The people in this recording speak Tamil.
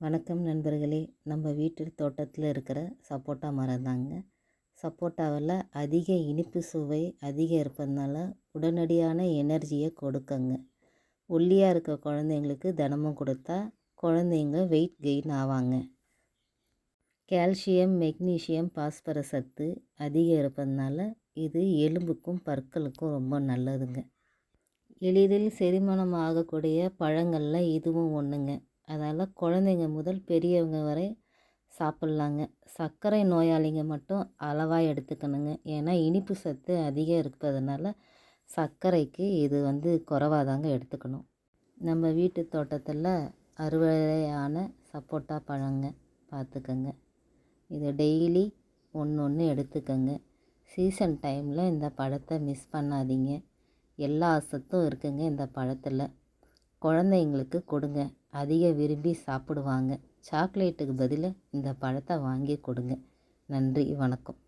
வணக்கம் நண்பர்களே. நம்ம வீட்டு தோட்டத்தில் இருக்கிற சப்போட்டா மரம் தாங்க. சப்போட்டாவில் அதிக இனிப்பு சுவை அதிகம் இருப்பதுனால உடனடியான எனர்ஜியை கொடுக்குங்க. ஒல்லியாக இருக்க குழந்தைங்களுக்கு தினமும் கொடுத்தா குழந்தைங்க வெயிட் கெயின் ஆவாங்க. கால்சியம், மெக்னீசியம், பாஸ்பரஸ் சத்து அதிகம் இருப்பதுனால இது எலும்புக்கும் பற்களுக்கும் ரொம்ப நல்லதுங்க. எளிதில் செரிமானம் ஆகக்கூடிய பழங்களில் இதுவும் ஒன்றுங்க. அதனால் குழந்தைங்க முதல் பெரியவங்க வரை சாப்பிட்லாங்க. சர்க்கரை நோயாளிங்க மட்டும் அளவாக எடுத்துக்கணுங்க. ஏன்னா இனிப்பு சத்து அதிகம் இருப்பதுனால சர்க்கரைக்கு இது குறைவாக தாங்க எடுத்துக்கணும். நம்ம வீட்டு தோட்டத்தில் அறுவடையான சப்போட்டா பழங்க பார்த்துக்கங்க. இதை டெய்லி ஒன்று எடுத்துக்கங்க. சீசன் டைமில் இந்த பழத்தை மிஸ் பண்ணாதீங்க. எல்லா சத்தும் இருக்குங்க இந்த பழத்தில். குழந்தைங்களுக்கு கொடுங்க, அதிக விரும்பி சாப்பிடுவாங்க. சாக்லேட்டுக்கு பதிலாக இந்த பழத்தை வாங்கி கொடுங்க. நன்றி, வணக்கம்.